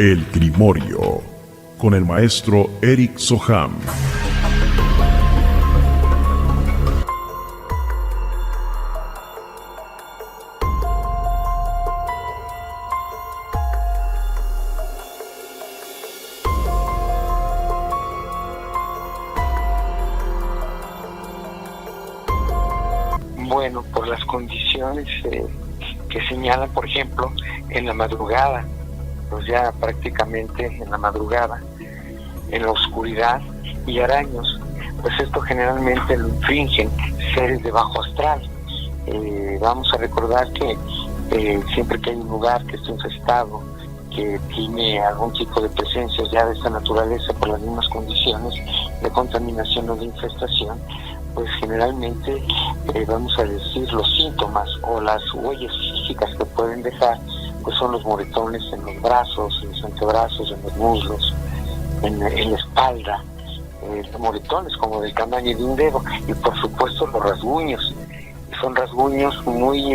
El Grimorio, con el maestro Eric Soham. Bueno, por las condiciones que señalan, por ejemplo, en la madrugada, pues ya prácticamente en la madrugada, en la oscuridad y araños, pues esto generalmente lo infringen seres de bajo astral. Vamos a recordar que siempre que hay un lugar que está infestado, que tiene algún tipo de presencia ya de esta naturaleza por las mismas condiciones de contaminación o de infestación, pues generalmente vamos a decir los síntomas o las huellas físicas que pueden dejar, pues son los moretones en los brazos, en los antebrazos, en los muslos, en la espalda, moretones como del tamaño de un dedo, y por supuesto los rasguños. Son rasguños muy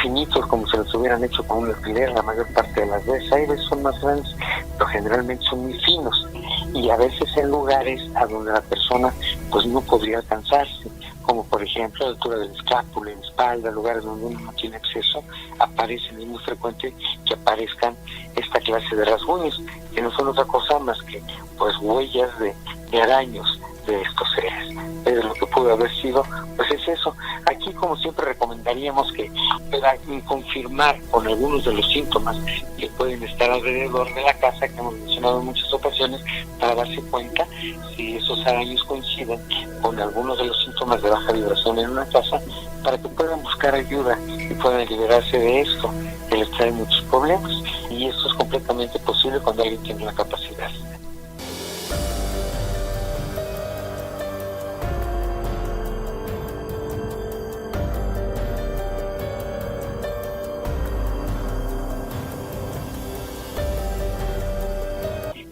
finitos, como si los hubieran hecho con un alfiler la mayor parte de las veces. Hay veces son más grandes, pero generalmente son muy finos, y a veces en lugares a donde la persona pues no podría alcanzarse, como por ejemplo a la altura de la escápula, en la espalda, lugares donde uno no tiene acceso, aparecen, es muy frecuente que aparezcan esta clase de rasguños, que no son otra cosa más que pues huellas de araños de estos seres. Pero lo que pudo haber sido, pues es eso. Aquí, como siempre, recomendaríamos que puedan confirmar con algunos de los síntomas que pueden estar alrededor de la casa, que hemos mencionado en muchas ocasiones, para darse cuenta si esos araños coinciden con algunos de los síntomas de baja vibración en una casa, para que puedan buscar ayuda y puedan liberarse de esto, que les trae muchos problemas. Y esto es completamente posible cuando alguien tiene la capacidad.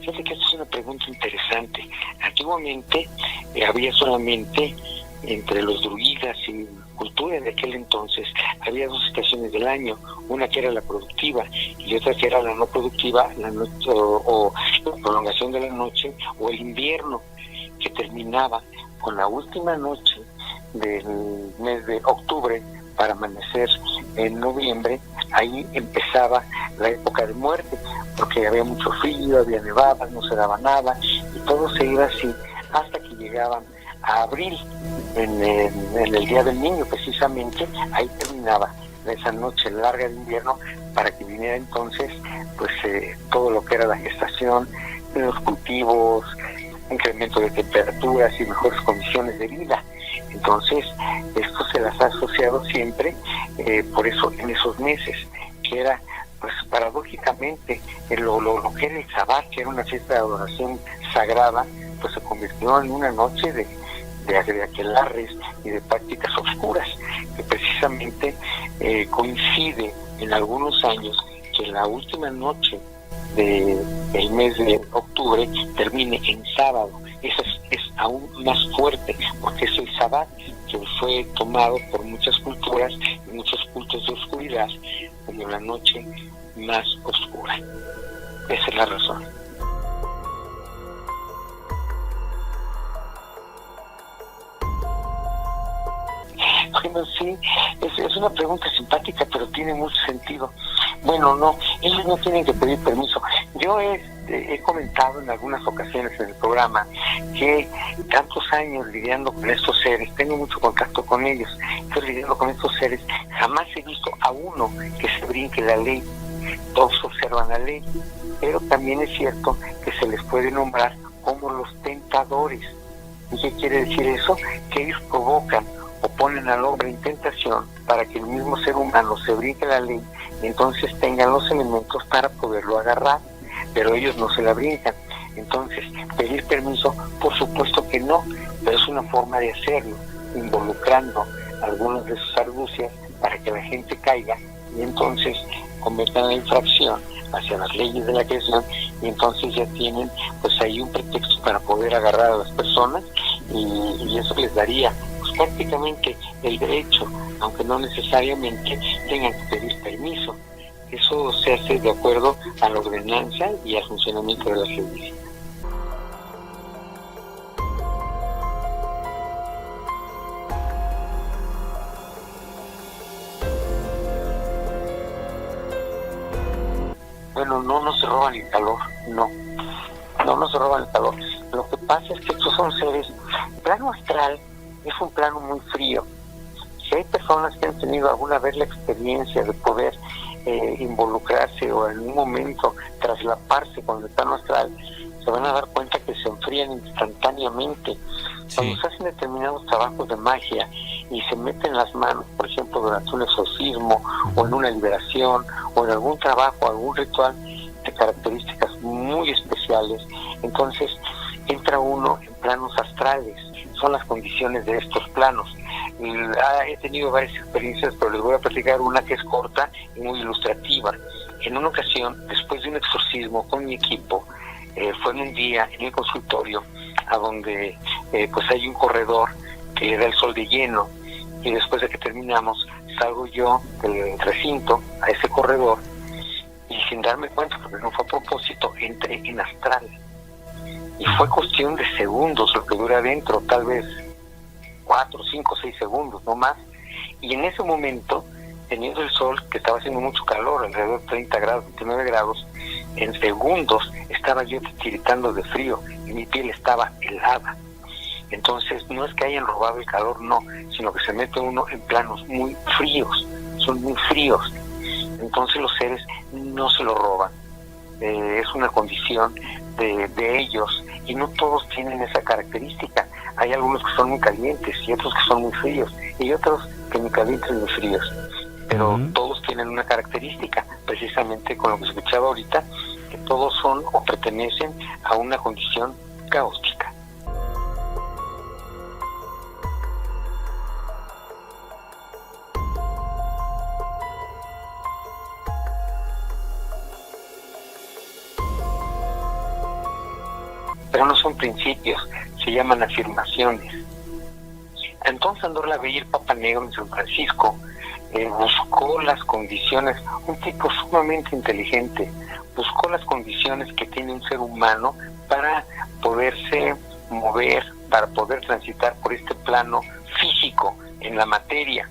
Fíjate que esta es una pregunta interesante. Antiguamente había solamente entre los druidas y cultura de aquel entonces, había dos estaciones del año, una que era la productiva y otra que era la no productiva, la noche, o la prolongación de la noche, o el invierno, que terminaba con la última noche del mes de octubre para amanecer en noviembre. Ahí empezaba la época de muerte, porque había mucho frío, había nevadas, no se daba nada, y todo se iba así hasta que llegaban a abril, en el Día del Niño precisamente. Ahí terminaba esa noche larga de invierno, para que viniera entonces pues todo lo que era la gestación, los cultivos, incremento de temperaturas y mejores condiciones de vida. Entonces esto se las ha asociado siempre, por eso en esos meses, que era pues paradójicamente lo que era el Sabbat, que era una fiesta de adoración sagrada, pues se convirtió en una noche de aquelarres y de prácticas oscuras, que precisamente coincide en algunos años que la última noche del mes de octubre termine en sábado. Eso es aún más fuerte, porque es el Sabbat, que fue tomado por muchas culturas y muchos cultos de oscuridad como la noche más oscura. Esa es la razón. Bueno, sí, es una pregunta simpática, pero tiene mucho sentido. Bueno, no, ellos no tienen que pedir permiso. Yo he comentado en algunas ocasiones en el programa que tantos años lidiando con estos seres, tengo mucho contacto con ellos, estoy lidiando con estos seres, jamás he visto a uno que se brinque la ley. Todos observan la ley, pero también es cierto que se les puede nombrar como los tentadores. ¿Y qué quiere decir eso? Que ellos provocan o ponen al hombre en tentación para que el mismo ser humano se brinque la ley y entonces tengan los elementos para poderlo agarrar, pero ellos no se la brincan. Entonces, pedir permiso, por supuesto que no, pero es una forma de hacerlo, involucrando algunas de sus argucias para que la gente caiga y entonces cometan la infracción hacia las leyes de la creación, y entonces ya tienen pues ahí un pretexto para poder agarrar a las personas, y eso les daría pues prácticamente el derecho, aunque no necesariamente tengan que pedir permiso. Eso se hace de acuerdo a la ordenanza y al funcionamiento de la servicio. Bueno, no se roban el calor, no se roban el calor. Lo que pasa es que estos son seres, el plano astral es un plano muy frío. Si hay personas que han tenido alguna vez la experiencia de poder involucrarse o en un momento traslaparse con el plano astral, se van a dar cuenta que se enfrían instantáneamente. Sí. Cuando se hacen determinados trabajos de magia y se meten las manos, por ejemplo, durante un exorcismo o en una liberación o en algún trabajo, algún ritual de características muy especiales, entonces entra uno en planos astrales. Son las condiciones de estos planos. He tenido varias experiencias, pero les voy a platicar una que es corta y muy ilustrativa. En una ocasión, después de un exorcismo con mi equipo, fue en un día en el consultorio a donde pues hay un corredor que le da el sol de lleno, y después de que terminamos salgo yo del recinto a ese corredor y sin darme cuenta, porque no fue a propósito, entré en astral y fue cuestión de segundos lo que dura adentro, tal vez 4, 5, 6 segundos, no más. Y en ese momento, teniendo el sol, que estaba haciendo mucho calor, alrededor de 30 grados, 29 grados, en segundos estaba yo tiritando de frío y mi piel estaba helada. Entonces, no es que hayan robado el calor, no, sino que se mete uno en planos muy fríos, son muy fríos. Entonces los seres no se lo roban. Es una condición de ellos, y no todos tienen esa característica. Hay algunos que son muy calientes y otros que son muy fríos, y otros que ni calientes ni fríos, pero todos tienen una característica, precisamente con lo que escuchaba ahorita, que todos son o pertenecen a una condición caótica. Pero no son principios, se llaman afirmaciones. Entonces Andor la Bella, el Papa Negro en San Francisco, buscó las condiciones, un tipo sumamente inteligente, buscó las condiciones que tiene un ser humano para poderse mover, para poder transitar por este plano físico en la materia.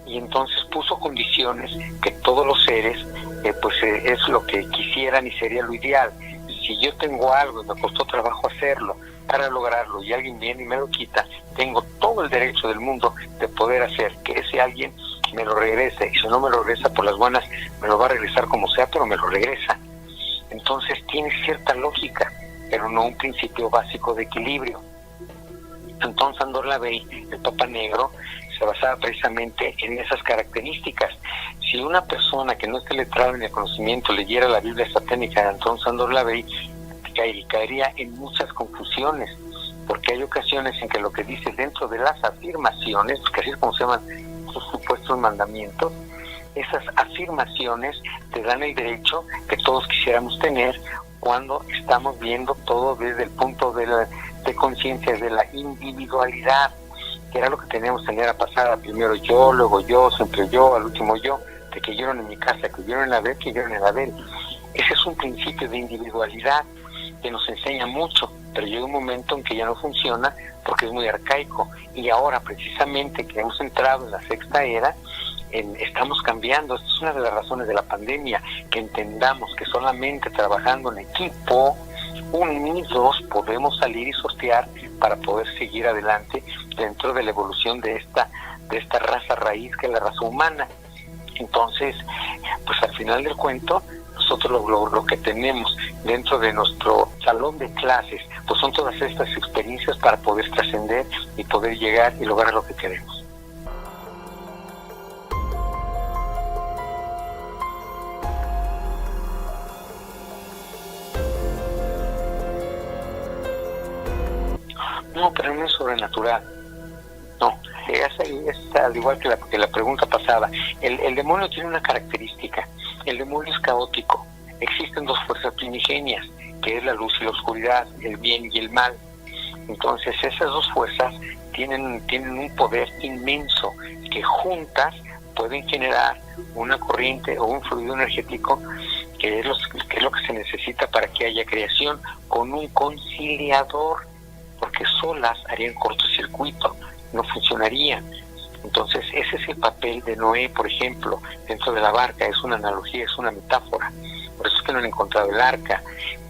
Y entonces puso condiciones que todos los seres, es lo que quisieran y sería lo ideal. Si yo tengo algo y me costó trabajo hacerlo, para lograrlo, y alguien viene y me lo quita, tengo todo el derecho del mundo de poder hacer que ese alguien me lo regrese, y si no me lo regresa por las buenas, me lo va a regresar como sea, pero me lo regresa. Entonces tiene cierta lógica, pero no un principio básico de equilibrio. Entonces Andor la Bella, el Papa Negro, se basaba precisamente en esas características. Si una persona que no esté letrada en el conocimiento leyera la Biblia satánica de Anton Sándor Lavey, caería en muchas confusiones, porque hay ocasiones en que lo que dice dentro de las afirmaciones, que así es como se llaman sus supuestos mandamientos, esas afirmaciones te dan el derecho que todos quisiéramos tener cuando estamos viendo todo desde el punto de conciencia de la individualidad, que era lo que teníamos en la era pasada, primero yo, luego yo, siempre yo, al último yo, de que yo en mi casa, que yo en la de él, que yo en la de él. Ese es un principio de individualidad que nos enseña mucho, pero llega un momento en que ya no funciona porque es muy arcaico, y ahora precisamente que hemos entrado en la sexta era, estamos cambiando. Esta es una de las razones de la pandemia, que entendamos que solamente trabajando en equipo, unidos, podemos salir y sortear para poder seguir adelante dentro de la evolución de esta raza raíz que es la raza humana. Entonces, pues al final del cuento, nosotros lo que tenemos dentro de nuestro salón de clases, pues son todas estas experiencias para poder trascender y poder llegar y lograr lo que queremos. No, pero no es sobrenatural. No, es al igual que la pregunta pasada. El demonio tiene una característica. El demonio es caótico. Existen dos fuerzas primigenias, que es la luz y la oscuridad, el bien y el mal. Entonces esas dos fuerzas tienen un poder inmenso que juntas pueden generar una corriente o un fluido energético que es lo que se necesita para que haya creación, con un conciliador, porque solas harían cortocircuito, no funcionaría. Entonces ese es el papel de Noé, por ejemplo, dentro de la barca. Es una analogía, es una metáfora. Por eso es que no han encontrado el arca,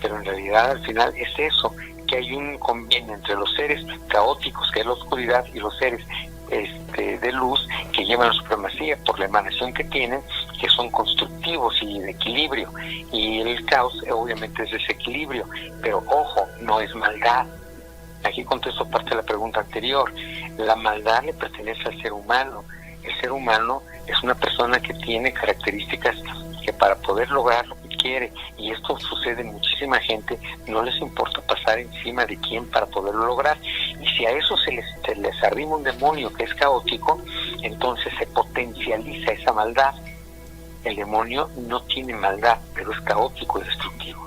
pero en realidad al final es eso, que hay un convenio entre los seres caóticos, que es la oscuridad, y los seres de luz, que llevan la supremacía por la emanación que tienen, que son constructivos y de equilibrio. Y el caos obviamente es desequilibrio, pero ojo, no es maldad. Aquí contesto parte de la pregunta anterior. La maldad le pertenece al ser humano. El ser humano es una persona que tiene características que para poder lograr lo que quiere, y esto sucede en muchísima gente, no les importa pasar encima de quién para poderlo lograr. Y si a eso se les arrima un demonio que es caótico, entonces se potencializa esa maldad. El demonio no tiene maldad, pero es caótico y destructivo.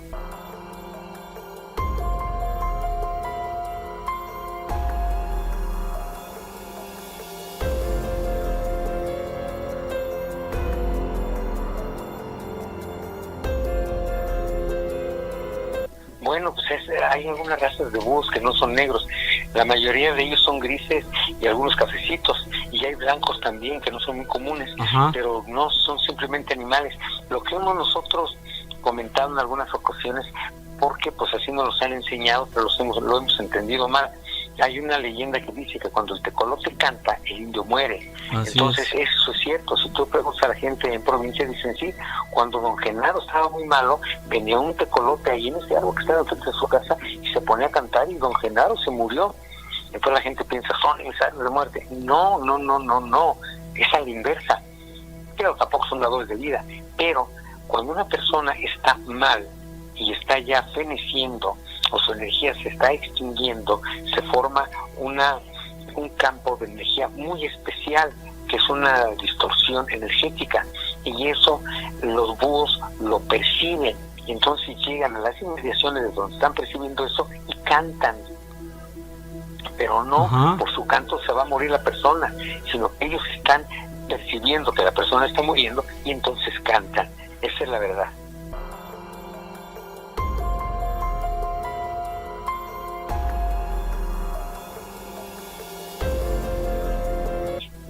Bueno, pues hay algunas razas de búhos que no son negros. La mayoría de ellos son grises y algunos cafecitos. Y hay blancos también que no son muy comunes. Ajá. Pero no son simplemente animales. Lo que hemos nosotros comentado en algunas ocasiones, porque pues así nos los han enseñado, pero lo hemos entendido mal. Hay una leyenda que dice que cuando el tecolote canta, el indio muere. Entonces eso es cierto. Si tú preguntas a la gente en provincia, dicen sí, cuando don Genaro estaba muy malo, venía un tecolote ahí en ese árbol que estaba enfrente de su casa y se ponía a cantar, y don Genaro se murió. Entonces la gente piensa, son emisarios de muerte. No, es a la inversa. Pero tampoco son dadores de vida. Pero cuando una persona está mal y está ya feneciendo, o su energía se está extinguiendo, se forma un campo de energía muy especial, que es una distorsión energética, y eso los búhos lo perciben, y entonces llegan a las inmediaciones de donde están percibiendo eso y cantan. Pero no, por su canto se va a morir la persona, sino que ellos están percibiendo que la persona está muriendo y entonces cantan. Esa es la verdad.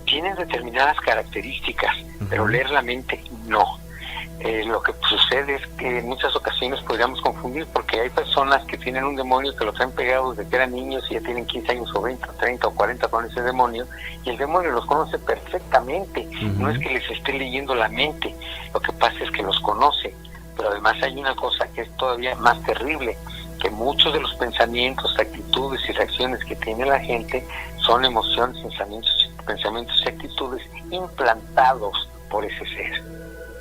Tienen determinadas características, pero leer la mente no. Lo que sucede es que en muchas ocasiones podríamos confundir, porque hay personas que tienen un demonio que lo traen pegado desde que eran niños y ya tienen 15 años o 20 o 30 o 40 con ese demonio, y el demonio los conoce perfectamente. No es que les esté leyendo la mente, lo que pasa es que los conoce. Pero además hay una cosa que es todavía más terrible, que muchos de los pensamientos, actitudes y reacciones que tiene la gente son emociones, pensamientos y actitudes implantados por ese ser.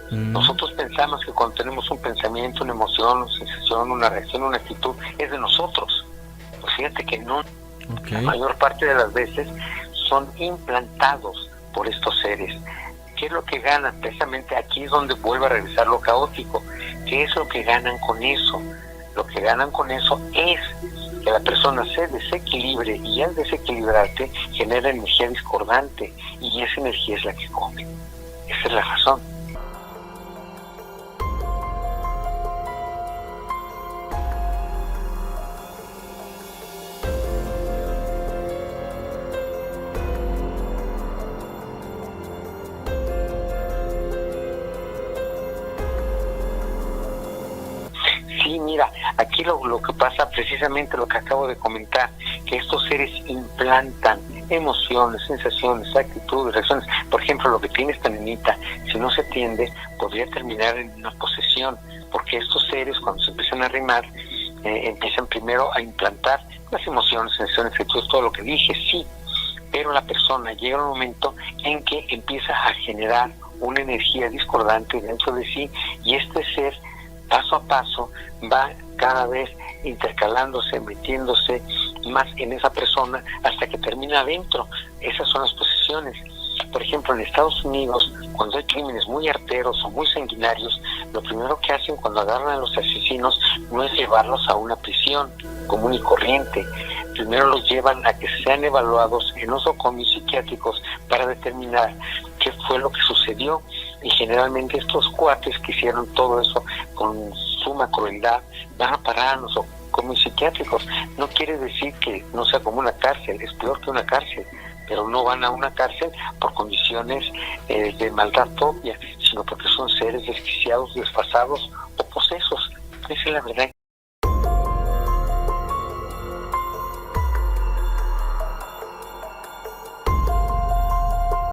Nosotros pensamos que cuando tenemos un pensamiento, una emoción, una sensación, una reacción, una actitud, es de nosotros. Pues fíjate que no. La mayor parte de las veces son implantados por estos seres. ¿Qué es lo que ganan? Precisamente aquí es donde vuelve a regresar lo caótico. ¿Qué es lo que ganan con eso? Lo que ganan con eso es que la persona se desequilibre, y al desequilibrarte genera energía discordante, y esa energía es la que come. Esa es la razón. Sí, mira, aquí lo que pasa, precisamente lo que acabo de comentar, que estos seres implantan emociones, sensaciones, actitudes, reacciones. Por ejemplo, lo que tiene esta nenita, si no se atiende, podría terminar en una posesión, porque estos seres, cuando se empiezan a arrimar, empiezan primero a implantar las emociones, sensaciones, actitudes, todo lo que dije, sí, pero la persona llega un momento en que empieza a generar una energía discordante dentro de sí, y este ser paso a paso va cada vez intercalándose, metiéndose más en esa persona hasta que termina adentro. Esas son las posesiones. Por ejemplo, en Estados Unidos, cuando hay crímenes muy arteros o muy sanguinarios, lo primero que hacen cuando agarran a los asesinos no es llevarlos a una prisión común y corriente. Primero los llevan a que sean evaluados en nosocomios psiquiátricos para determinar qué fue lo que sucedió. Y generalmente estos cuates que hicieron todo eso con suma crueldad van a parar a los comios psiquiátricos. No quiere decir que no sea como una cárcel, es peor que una cárcel, pero no van a una cárcel por condiciones de maldad propia, sino porque son seres desquiciados, desfasados o posesos. Esa es la verdad.